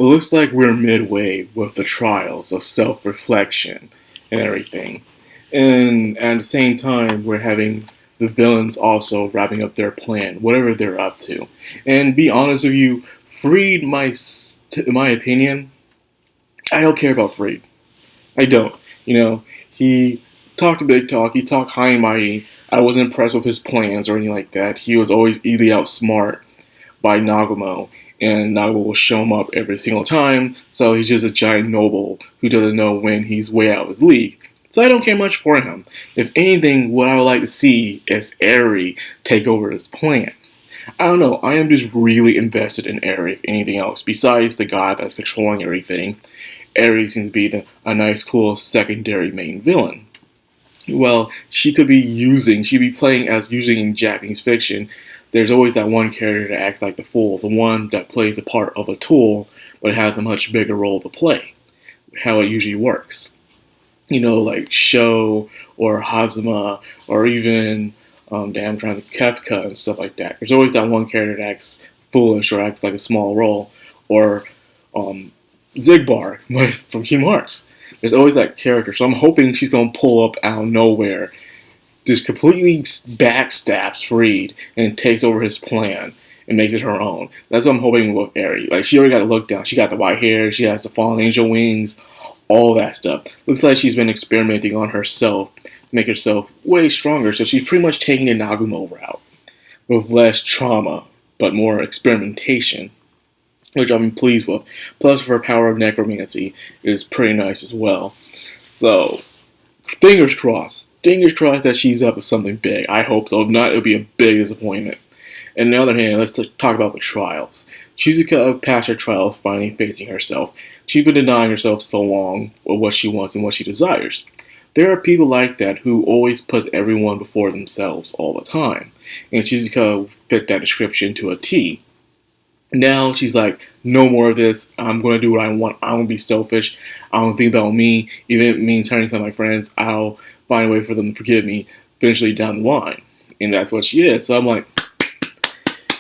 it looks like we're midway with the trials of self-reflection and everything. And at the same time, we're having the villains also wrapping up their plan, whatever they're up to. And be honest with you, Freed, in my opinion, I don't care about Freed. I don't. He talked a big talk. He talked high and mighty. I wasn't impressed with his plans or anything like that. He was always easily outsmart by Nagumo, and Nagumo will show him up every single time. So he's just a giant noble who doesn't know when he's way out of his league. So I don't care much for him. If anything, what I would like to see is Eri take over his plan. I don't know. I am just really invested in Eri, if anything else. Besides the guy that's controlling everything, Eri seems to be a nice, cool secondary main villain. Well, she'd be playing as using in Japanese fiction. There's always that one character that acts like the fool, the one that plays the part of a tool, but has a much bigger role to play. How it usually works. Like Sho or Hazuma or even Kefka and stuff like that. There's always that one character that acts foolish or acts like a small role, or Zigbar from Kingdom Hearts. There's always that character, so I'm hoping she's going to pull up out of nowhere, just completely backstabs Freed and takes over his plan and makes it her own. That's what I'm hoping with Eri. Like, she already got a look down. She got the white hair, she has the fallen angel wings, all that stuff. Looks like she's been experimenting on herself to make herself way stronger, so she's pretty much taking the Nagumo route with less trauma, but more experimentation, which I'm pleased with. Plus, her power of necromancy is pretty nice as well. So, fingers crossed. Fingers crossed that she's up to something big. I hope so. If not, it'll be a big disappointment. And on the other hand, let's talk about the trials. Shizuka passed her trial, finally facing herself. She's been denying herself so long of what she wants and what she desires. There are people like that who always put everyone before themselves all the time. And Shizuka fit that description to a T. Now she's like, no more of this. I'm going to do what I want. I won't be selfish. I don't think about me. Even if it means turning to my friends, I'll find a way for them to forgive me eventually down the line. And that's what she is. So I'm like,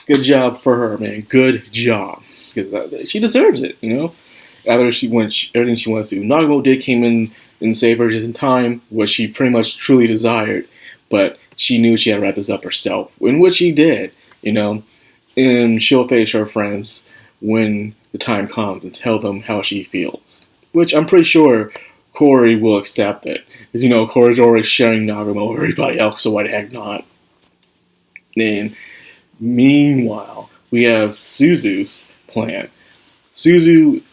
good job for her, man. Good job. Because she deserves it, After everything she wants to do. Nagumo did came in and save her just in time, what she pretty much truly desired. But she knew she had to wrap this up herself. In which she did, And she'll face her friends when the time comes and tell them how she feels. Which I'm pretty sure Corey will accept it. Because, Corey's already sharing Nagumo with everybody else, so why the heck not? And meanwhile, we have Suzu's plan. Suzu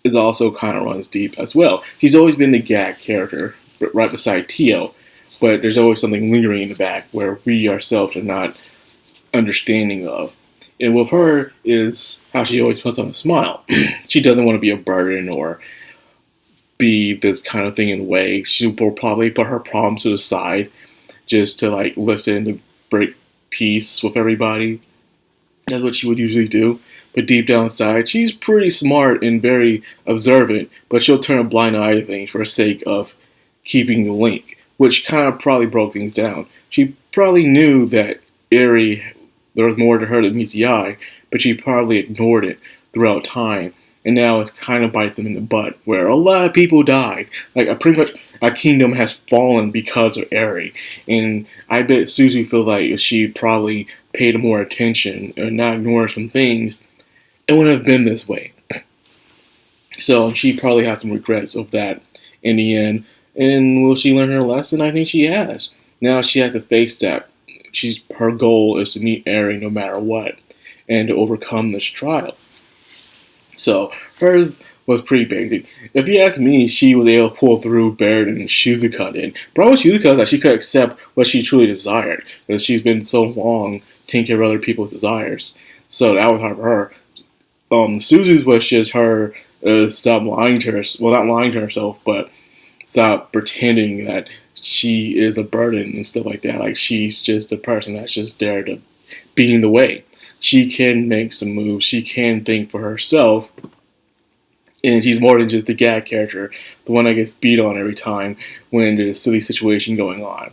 is also kind of runs deep as well. She's always been the gag character, right beside Tio. But there's always something lingering in the back where we ourselves are not understanding of. And with her is how she always puts on a smile. She doesn't want to be a burden or be this kind of thing in the way. She will probably put her problems to the side just to listen to break peace with everybody. That's what she would usually do. But deep down inside, she's pretty smart and very observant, but she'll turn a blind eye to things for the sake of keeping the link, which kind of probably broke things down. She probably knew that Eri, there was more to her than meets the eye, but she probably ignored it throughout time. And now it's kind of bite them in the butt, where a lot of people died. Pretty much a kingdom has fallen because of Eri. And I bet Suzu feels like if she probably paid more attention and not ignore some things, it wouldn't have been this way. So she probably has some regrets of that in the end. And will she learn her lesson? I think she has. Now she has to face that. Her goal is to meet Eri no matter what, and to overcome this trial. So hers was pretty basic. If you ask me, she was able to pull through better than Shizuka did. Problem with Shizuka is that she could accept what she truly desired, because she's been so long taking care of other people's desires. So that was hard for her. Suzu's was just her stop lying to her. Well, not lying to herself, but stop pretending that she is a burden and stuff like that. She's just a person that's just there to be in the way. She can make some moves. She can think for herself. And she's more than just the gag character, the one that gets beat on every time when there's a silly situation going on.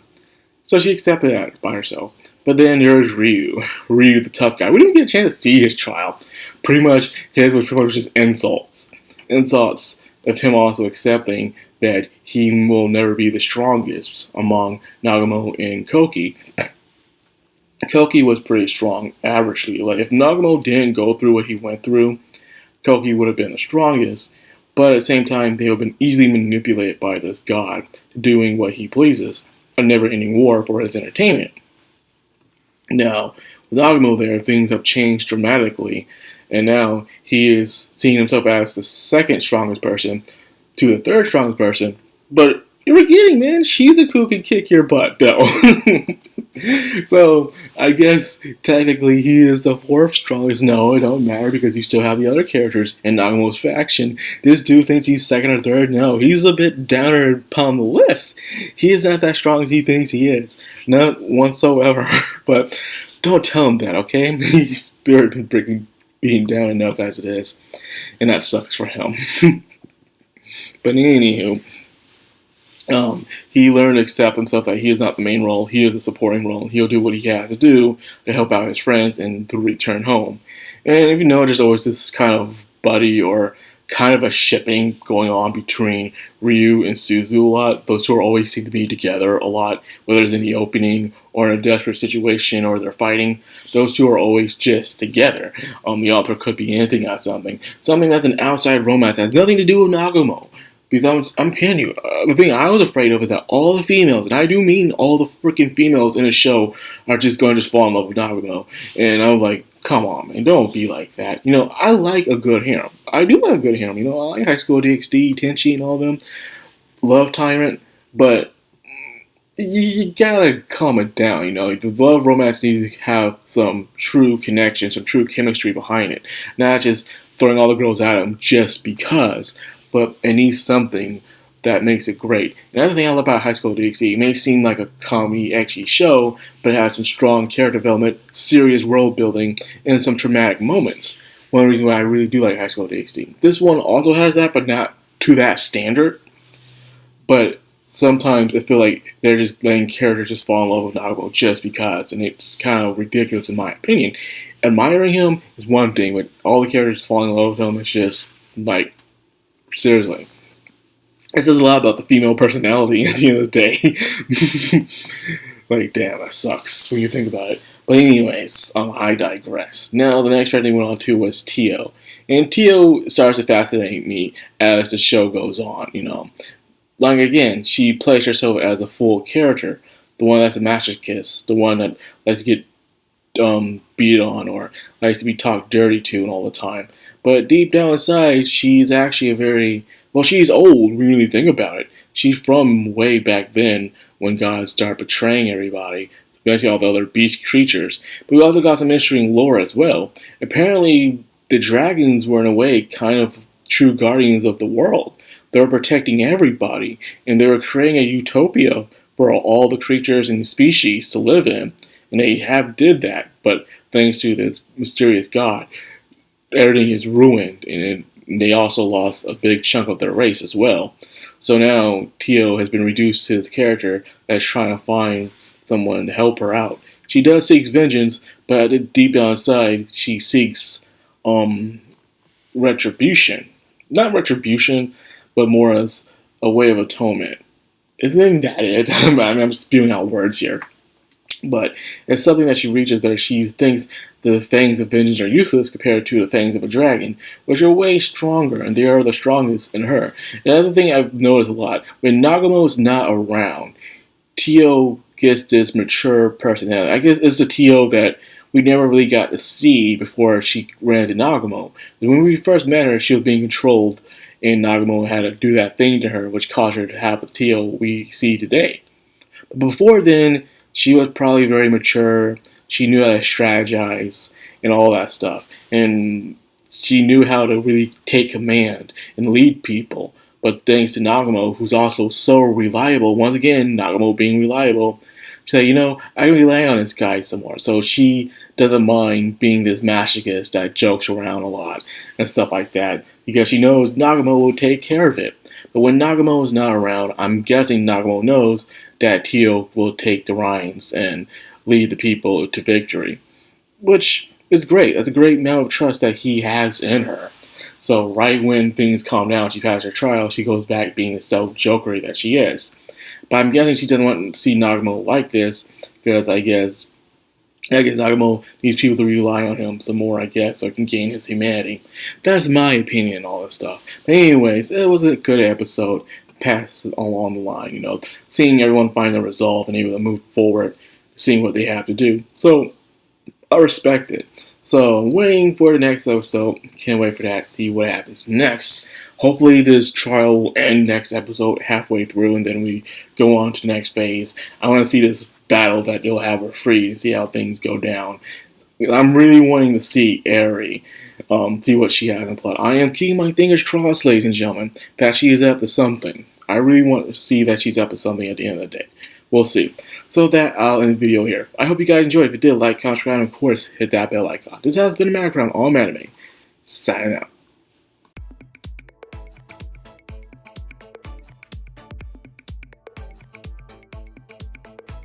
So she accepted that by herself. But then there's Ryu. Ryu, the tough guy. We didn't get a chance to see his trial. Pretty much, his was pretty much just insults. Insults of him also accepting that he will never be the strongest among Nagumo and Koki. Koki was pretty strong, averagely. Like, if Nagumo didn't go through what he went through, Koki would have been the strongest. But at the same time, they have been easily manipulated by this god, doing what he pleases. A never-ending war for his entertainment. Now, with Nagumo there, things have changed dramatically. And now he is seeing himself as the second strongest person to the third strongest person. But you're forgetting, man, Shizuku who can kick your butt, though. So, I guess, technically, he is the fourth strongest. No, it don't matter because you still have the other characters in Nagumo's faction. This dude thinks he's second or third. No, he's a bit downer upon the list. He is not that strong as he thinks he is. Not whatsoever. But don't tell him that, okay? His spirit been being down enough as it is. And that sucks for him. But anywho, he learned to accept himself that he is not the main role, he is a supporting role, and he'll do what he has to do to help out his friends and to return home. And if you know, there's always this kind of buddy or kind of a shipping going on between Ryu and Suzu a lot. Those two always seem to be together a lot, whether it's in the opening or in a desperate situation or they're fighting. Those two are always just together. The author could be hinting at something that's an outside romance that has nothing to do with Nagumo. Because I'm kidding you. The thing I was afraid of is that all the females, and I do mean all the freaking females in the show, are just going to just fall in love with Nagumo. And I was like, come on, man, don't be like that. You know, I like a good harem. I do like a good harem. You know, I like High School DxD, Tenchi, and all them. Love Tyrant. But you gotta calm it down, you know. The love romance needs to have some true connection, some true chemistry behind it. Not just throwing all the girls at him just because. But it needs something that makes it great. Another thing I love about High School DxD, it may seem like a comedy ecchi show, but it has some strong character development, serious world building, and some traumatic moments. One reason why I really do like High School DxD. This one also has that, but not to that standard. But sometimes I feel like they're just letting characters just fall in love with Nagumo just because, and it's kind of ridiculous in my opinion. Admiring him is one thing, but all the characters falling in love with him is just like, seriously. It says a lot about the female personality at the end of the day. Like, damn, that sucks when you think about it. But anyways, I digress. Now, the next character we went on to was Tio. And Tio starts to fascinate me as the show goes on, you know. Like, again, she plays herself as a full character. The one that's a masochist. The one that likes to get beat on or likes to be talked dirty to and all the time. But deep down inside, she's actually she's old when you really think about it. She's from way back then when God started betraying everybody, especially all the other beast creatures. But we also got some interesting lore as well. Apparently, the dragons were in a way kind of true guardians of the world. They were protecting everybody, and they were creating a utopia for all the creatures and species to live in. And they did that, but thanks to this mysterious God, everything is ruined, and they also lost a big chunk of their race as well. So now Tio has been reduced to his character that's trying to find someone to help her out. She does seek vengeance, but deep down inside, she seeks retribution. Not retribution, but more as a way of atonement. Isn't that it? I'm spewing out words here. But it's something that she reaches that she thinks the fangs of vengeance are useless compared to the fangs of a dragon, which are way stronger, and they are the strongest in her. Another thing I've noticed a lot, when Nagumo is not around, Tio gets this mature personality. I guess it's the Tio that we never really got to see before she ran into Nagumo. When we first met her, she was being controlled, and Nagumo had to do that thing to her, which caused her to have the Tio we see today. But before then, she was probably very mature. She knew how to strategize and all that stuff. And she knew how to really take command and lead people. But thanks to Nagumo, who's also so reliable, once again, Nagumo being reliable, she said, you know, I can rely on this guy some more. So she doesn't mind being this masochist that jokes around a lot and stuff like that. Because she knows Nagumo will take care of it. But when Nagumo is not around, I'm guessing Nagumo knows that Tio will take the reins and lead the people to victory. Which It's great. That's a great amount of trust that he has in her. So right when things calm down, she passes her trial, she goes back being the self-jokery that she is. But I'm guessing she doesn't want to see Nagumo like this, because I guess Nagumo needs people to rely on him some more, I guess, so he can gain his humanity. That's my opinion on all this stuff. But anyways, it was a good episode. Pass along the line, seeing everyone find their resolve and able to move forward, seeing what they have to do. So, I respect it. So, waiting for the next episode. Can't wait for that. See what happens next. Hopefully, this trial will end next episode halfway through, and then we go on to the next phase. I want to see this battle that they'll have her free and see how things go down. I'm really wanting to see Eri, see what she has in plot. I am keeping my fingers crossed, ladies and gentlemen, that she is up to something. I really want to see that she's up to something at the end of the day. We'll see. So that I'll end the video here. I hope you guys enjoyed. If you did, like, comment, subscribe, and of course, hit that bell icon. This has been Madcrownxox, all anime. Signing out.